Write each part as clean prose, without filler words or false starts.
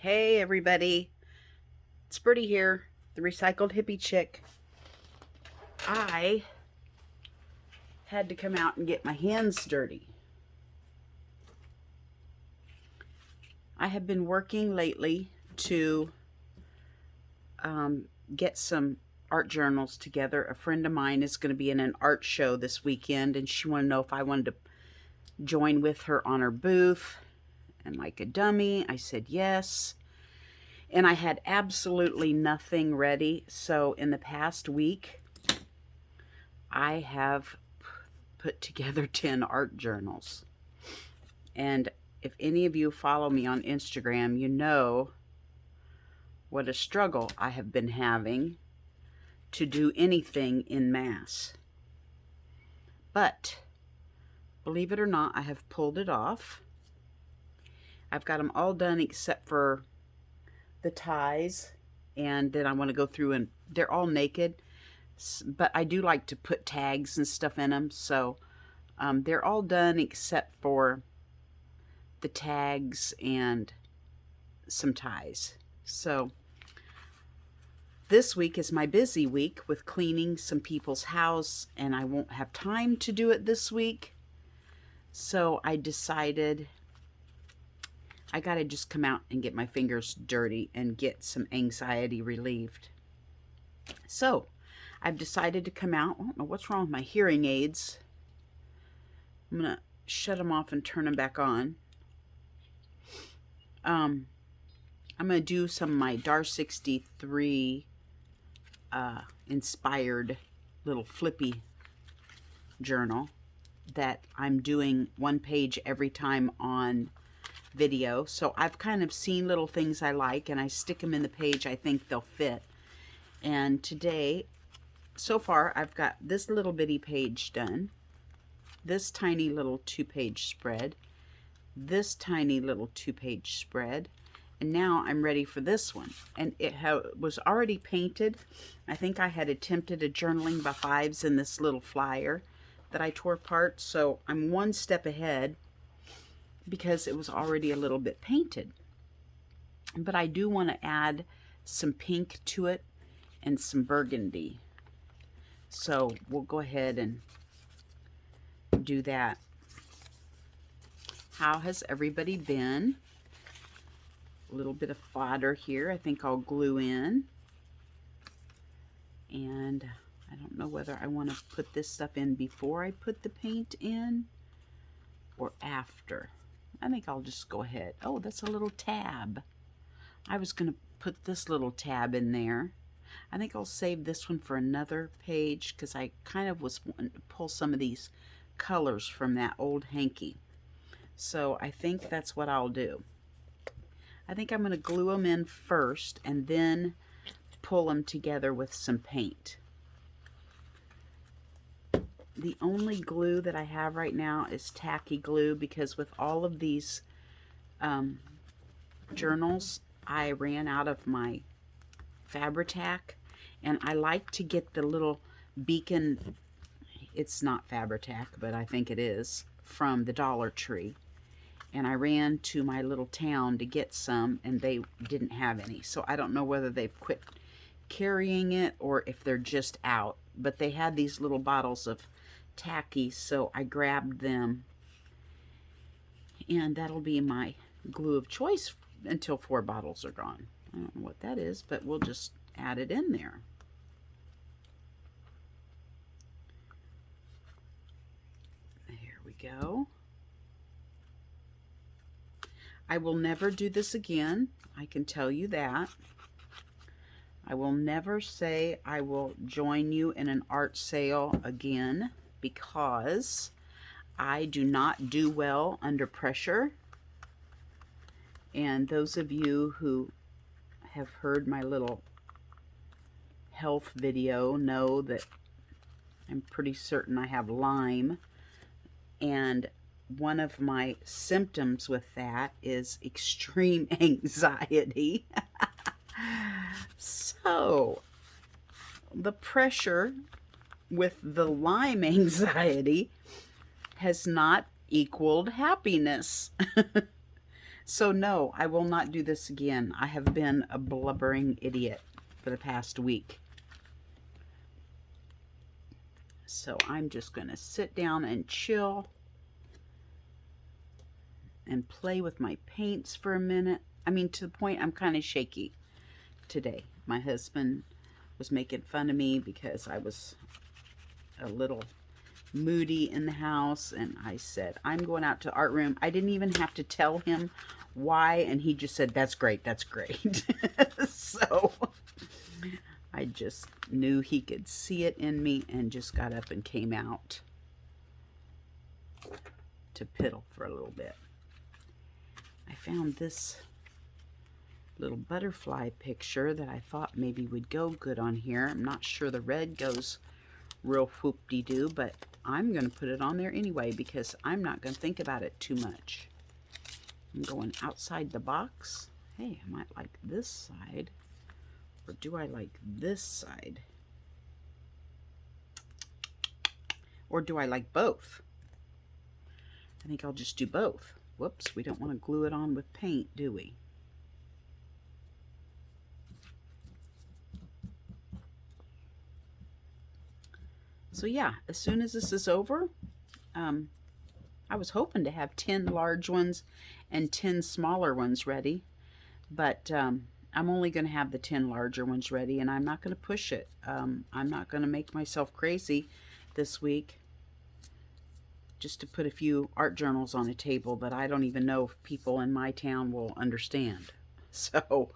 Hey everybody, it's Birdie here, the recycled hippie chick. I had to come out and get my hands dirty. I have been working lately to get some art journals together. A friend of mine is going to be in an art show this weekend, and she wanted to know if I wanted to join with her on her booth. And like a dummy, I said yes. And I had absolutely nothing ready. So in the past week, I have put together 10 art journals. And if any of you follow me on Instagram, you know what a struggle I have been having to do anything in mass. But believe it or not, I have pulled it off. I've got them all done except for the ties, and then I want to go through, and they're all naked, but I do like to put tags and stuff in them, so they're all done except for the tags and some ties. So this week is my busy week with cleaning some people's house, and I won't have time to do it this week. So I decided I gotta just come out and get my fingers dirty and get some anxiety relieved. So I've decided to come out. I don't know what's wrong with my hearing aids. I'm gonna shut them off and turn them back on. I'm gonna do some of my DAR 63 inspired little flippy journal that I'm doing one page every time on video. So I've kind of seen little things I like, and I stick them in the page I think they'll fit. And today, so far, I've got this little bitty page done, this tiny little 2-page spread, this tiny little 2-page spread, and now I'm ready for this one. And it was already painted. I think I had attempted a journaling by fives in this little flyer that I tore apart, so I'm one step ahead because it was already a little bit painted. But I do want to add some pink to it and some burgundy. So we'll go ahead and do that. How has everybody been? A little bit of fodder here. I think I'll glue in. And I don't know whether I want to put this stuff in before I put the paint in or after. I think I'll just go ahead. Oh, that's a little tab. I was going to put this little tab in there. I think I'll save this one for another page because I kind of was wanting to pull some of these colors from that old hanky. So I think that's what I'll do. I think I'm going to glue them in first and then pull them together with some paint. The only glue that I have right now is tacky glue, because with all of these journals, I ran out of my Fabri-Tac, and I like to get the little beacon, it's not Fabri-Tac, but I think it is, from the Dollar Tree. And I ran to my little town to get some, and they didn't have any. So I don't know whether they've quit carrying it or if they're just out. But they had these little bottles of tacky, so I grabbed them. And that'll be my glue of choice until 4 bottles are gone. I don't know what that is, but we'll just add it in there. There we go. I will never do this again. I can tell you that. I will never say I will join you in an art sale again, because I do not do well under pressure. And those of you who have heard my little health video know that I'm pretty certain I have Lyme, and one of my symptoms with that is extreme anxiety. So the pressure with the Lyme anxiety has not equaled happiness. So no, I will not do this again. I have been a blubbering idiot for the past week. So I'm just going to sit down and chill and play with my paints for a minute. I mean, to the point I'm kind of shaky today. My husband was making fun of me because I was a little moody in the house, and I said, I'm going out to art room. I didn't even have to tell him why, and he just said, that's great, that's great. So I just knew he could see it in me and just got up and came out to piddle for a little bit. I found this little butterfly picture that I thought maybe would go good on here. I'm not sure the red goes real whoop-de-doo, but I'm going to put it on there anyway because I'm not going to think about it too much. I'm going outside the box. Hey, I might like this side, or do I like this side? Or do I like both? I think I'll just do both. Whoops, we don't want to glue it on with paint, do we? So yeah, as soon as this is over, I was hoping to have 10 large ones and 10 smaller ones ready, but I'm only going to have the 10 larger ones ready, and I'm not going to push it. I'm not going to make myself crazy this week just to put a few art journals on a table that I don't even know if people in my town will understand. So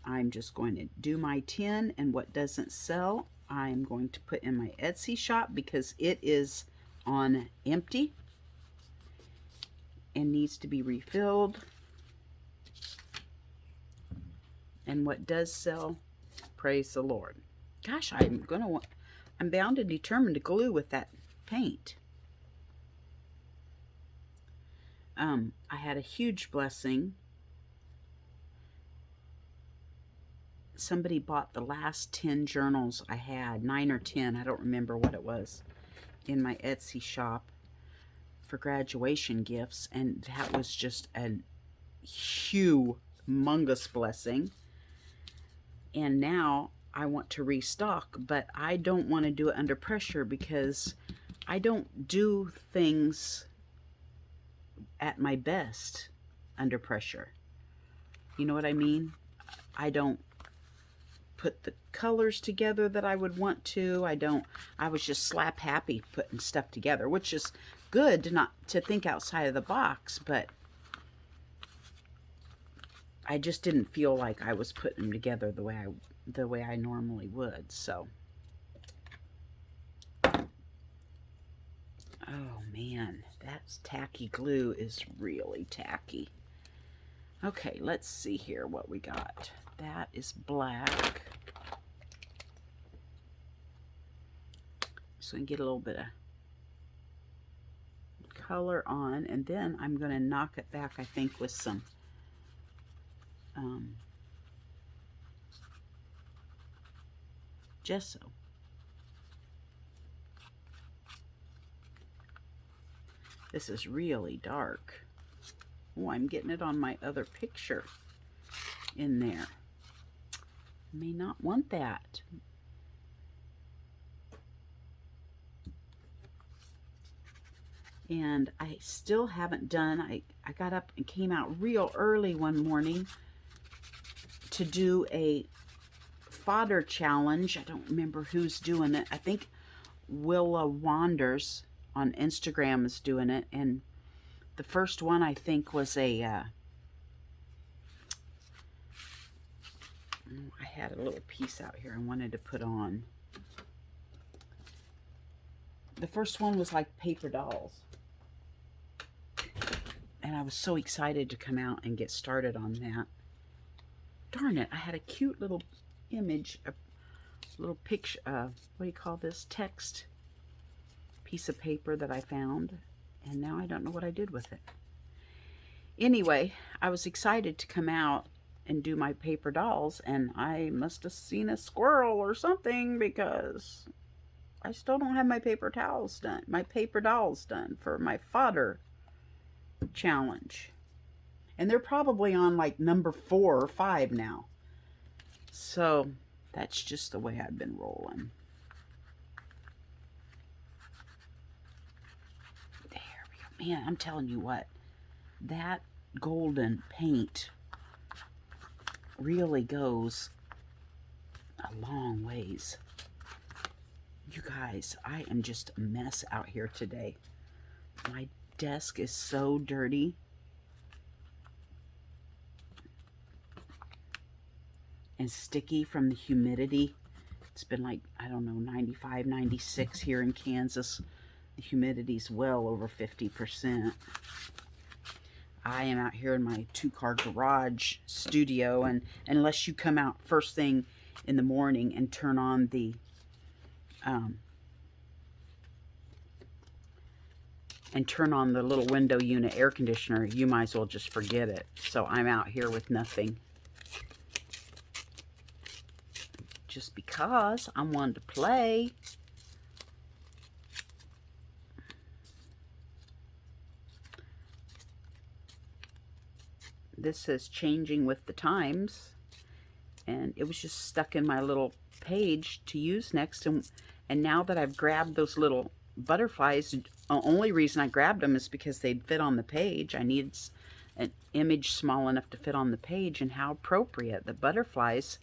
I'm just going to do my 10, and what doesn't sell, I'm going to put in my Etsy shop because it is on empty and needs to be refilled. And what does sell, praise the Lord. Gosh, I'm bound and determined to glue with that paint. I had a huge blessing. Somebody bought the last 10 journals I had, 9 or 10, I don't remember what it was, in my Etsy shop for graduation gifts, and that was just a humongous blessing. And now I want to restock, but I don't want to do it under pressure because I don't do things at my best under pressure. You know what I mean? I don't put the colors together that I would want to. I was just slap happy putting stuff together, which is good to think outside of the box, but I just didn't feel like I was putting them together the way I normally would. So, oh man, that tacky glue is really tacky. Okay, let's see here what we got. That is black. So I can get a little bit of color on, and then I'm going to knock it back, I think, with some gesso. This is really dark. Oh, I'm getting it on my other picture in there. May not want that. And I still haven't done, I got up and came out real early one morning to do a fodder challenge. I don't remember who's doing it. I think Willa Wanders on Instagram is doing it, and the first one I think was a I had a little piece out here I wanted to put on. The first one was like paper dolls, and I was so excited to come out and get started on that. Darn it, I had a cute little image, a little picture, what do you call this, text piece of paper that I found, and now I don't know what I did with it. Anyway, I was excited to come out and do my paper dolls, and I must have seen a squirrel or something because I still don't have my paper towels done, my paper dolls done for my fodder challenge. And they're probably on like number 4 or 5 now. So that's just the way I've been rolling. There we go. Man, I'm telling you what, that golden paint really goes a long ways. You guys, I am just a mess out here today. My desk is so dirty. And sticky from the humidity. It's been like, I don't know, 95, 96 here in Kansas. The humidity's well over 50%. I am out here in my 2-car garage studio, and unless you come out first thing in the morning and turn on the little window unit air conditioner, you might as well just forget it. So I'm out here with nothing. Just because I wanted to play. This says changing with the times, and it was just stuck in my little page to use next, and now that I've grabbed those little butterflies, the only reason I grabbed them is because they'd fit on the page. I needed an image small enough to fit on the page, and how appropriate. The butterflies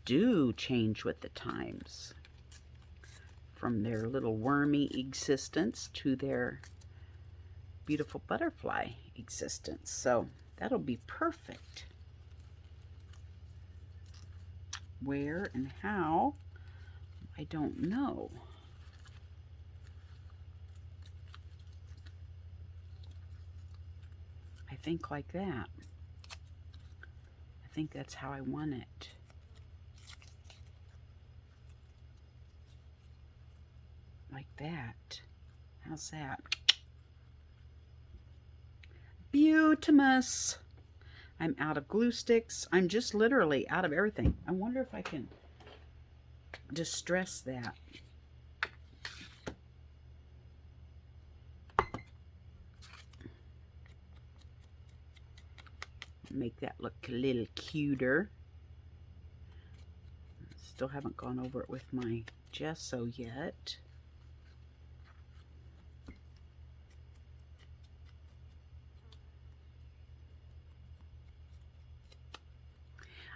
do change with the times, from their little wormy existence to their beautiful butterfly existence. So that'll be perfect. Where and how, I don't know. I think like that. I think that's how I want it. Like that. How's that? Beautimous. I'm out of glue sticks. I'm just literally out of everything. I wonder if I can distress that. Make that look a little cuter. Still haven't gone over it with my gesso yet.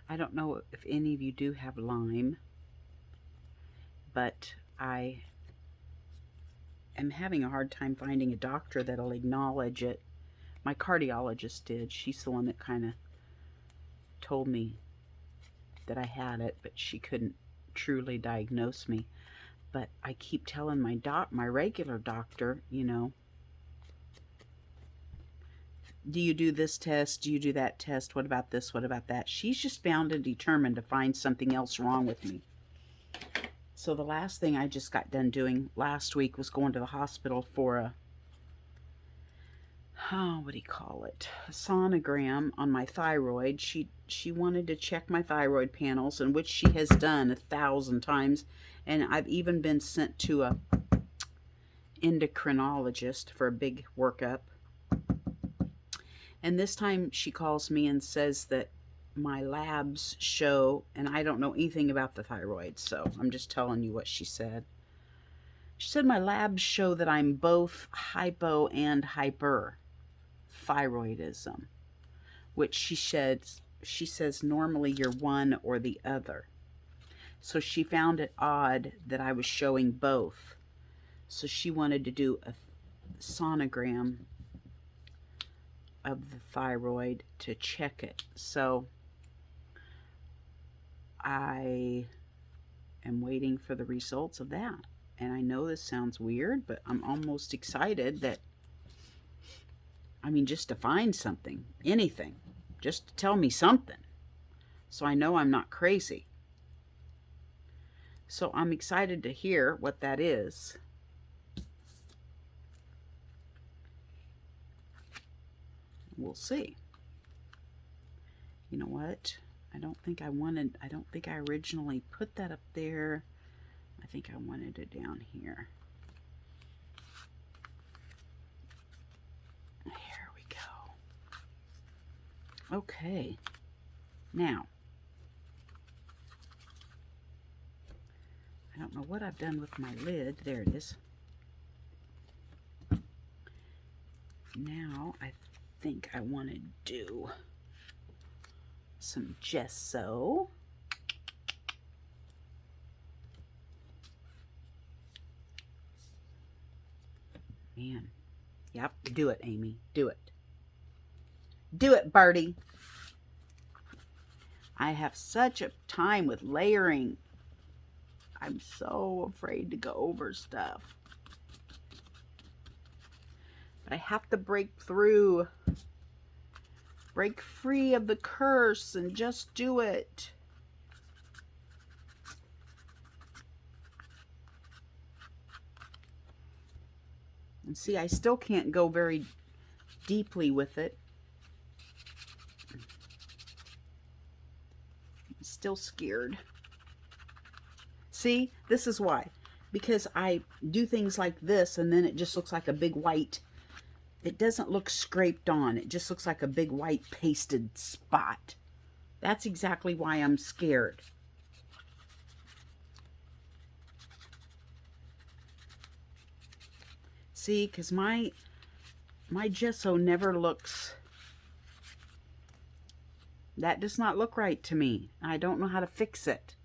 I don't know if any of you do have Lyme, but I am having a hard time finding a doctor that'll acknowledge it. My cardiologist did. She's the one that kind of told me that I had it, but she couldn't truly diagnose me. But I keep telling my regular doctor, you know, do you do this test? Do you do that test? What about this? What about that? She's just bound and determined to find something else wrong with me. So the last thing I just got done doing last week was going to the hospital for a, what do you call it? A sonogram on my thyroid. She wanted to check my thyroid panels, and which she has done 1,000 times. And I've even been sent to a endocrinologist for a big workup. And this time she calls me and says that my labs show, and I don't know anything about the thyroid, so I'm just telling you what she said. She said my labs show that I'm both hypo and hyperthyroidism, which she says normally you're one or the other. So she found it odd that I was showing both. So she wanted to do a sonogram of the thyroid to check it. So I am waiting for the results of that. And I know this sounds weird, but I'm almost excited that, I mean, just to find something, anything, just to tell me something, so I know I'm not crazy. So I'm excited to hear what that is. We'll see. You know what? I don't think I originally put that up there. I think I wanted it down here. There we Okay. Now, I don't know what I've done with my lid. There it is. Now, I think I want to do some gesso. Man. Yep, do it, Amy. Do it. Do it, Birdie. I have such a time with layering. I'm so afraid to go over stuff. But I have to break through. Break free of the curse and just do it. And see, I still can't go very deeply with it. I'm still scared. See, this is why. Because I do things like this and then it just looks like a big white. It doesn't look scraped on. It just looks like a big white pasted spot. That's exactly why I'm scared. See, because my gesso never looks... That does not look right to me. I don't know how to fix it.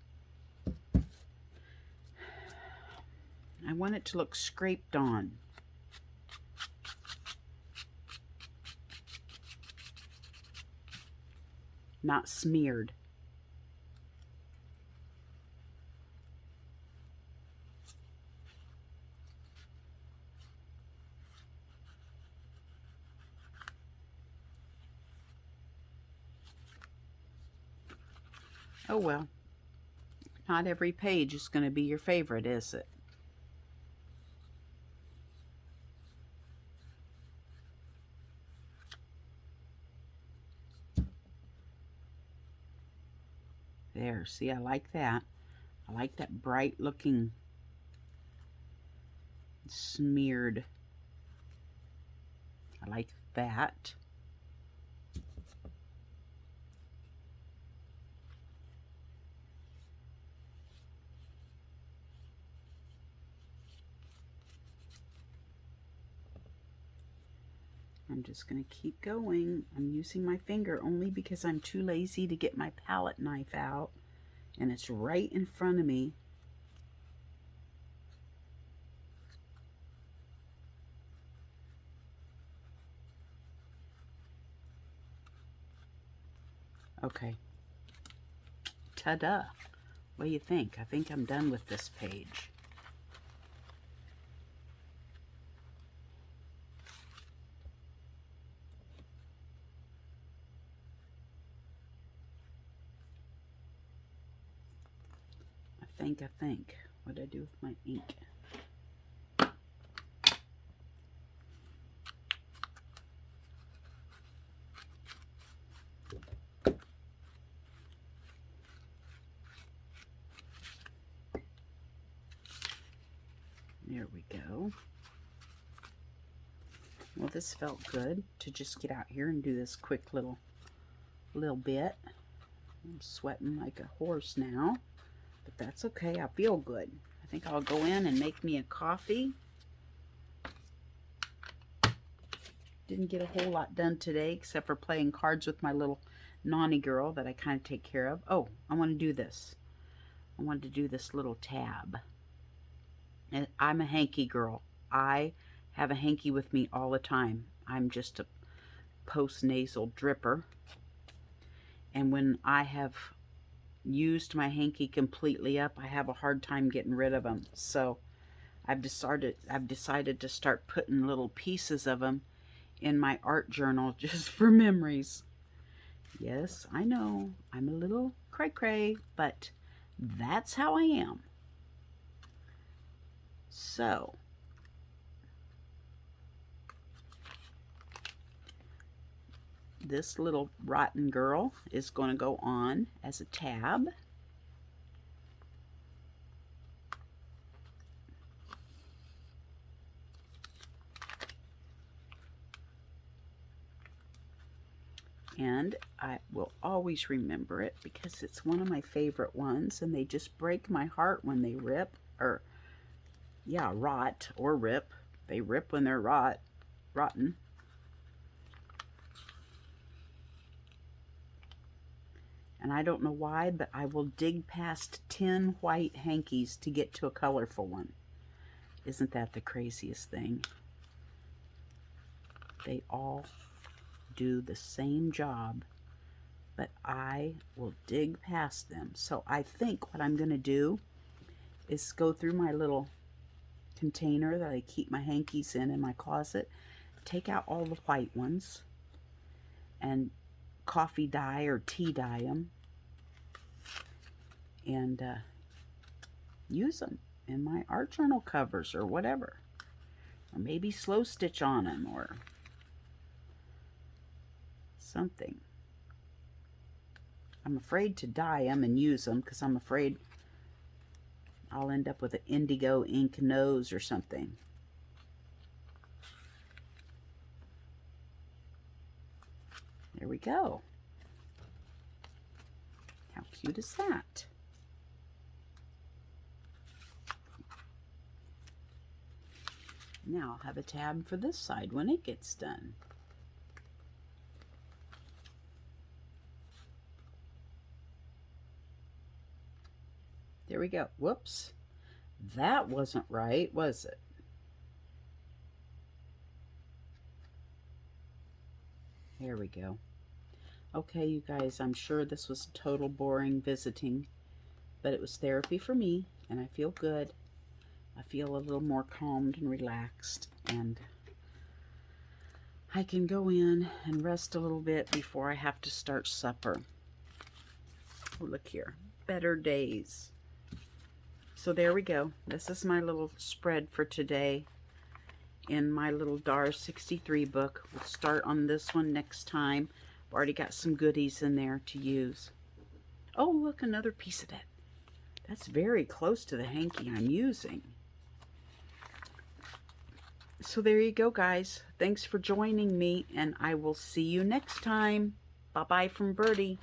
I want it to look scraped on. Not smeared. Oh well. Not every page is going to be your favorite, is it? There, see, I like that. I like that bright looking smeared. I like that. I'm just going to keep going. I'm using my finger only because I'm too lazy to get my palette knife out. And it's right in front of me. Okay. Ta-da. What do you think? I think I'm done with this page. I think. What did I do with my ink? There we go. Well, this felt good to just get out here and do this quick little bit. I'm sweating like a horse now, but that's okay. I feel good. I think I'll go in and make me a coffee. Didn't get a whole lot done today except for playing cards with my little Nani girl that I kind of take care of. Oh, I want to do this. I wanted to do this little tab. And I'm a hanky girl. I have a hanky with me all the time. I'm just a post-nasal dripper. And when I have used my hanky completely up, I have a hard time getting rid of them. So I've decided to start putting little pieces of them in my art journal just for memories. Yes, I know, I'm a little cray-cray, but that's how I am. So, this little rotten girl is going to go on as a tab. And I will always remember it because it's one of my favorite ones, and they just break my heart when they rip, or yeah, rot or rip. They rip when they're rotten. And I don't know why, but I will dig past 10 white hankies to get to a colorful one. Isn't that the craziest thing? They all do the same job, but I will dig past them. So I think what I'm going to do is go through my little container that I keep my hankies in my closet, take out all the white ones, and coffee dye or tea dye them, and use them in my art journal covers or whatever, or maybe slow stitch on them or something. I'm afraid to dye them and use them because I'm afraid I'll end up with an indigo ink nose or something. There we go. How cute is that? Now I'll have a tab for this side when it gets done. There we go. Whoops. That wasn't right, was it? There we go. Okay, you guys, I'm sure this was total boring visiting, but it was therapy for me, and I feel good. I feel a little more calmed and relaxed, and I can go in and rest a little bit before I have to start supper. Oh, look here. Better days. So there we go. This is my little spread for today in my little DAR 63 book. We'll start on this one next time. I've already got some goodies in there to use. Oh, look, another piece of it. That's very close to the hanky I'm using. So there you go, guys. Thanks for joining me, and I will see you next time. Bye-bye from Birdie.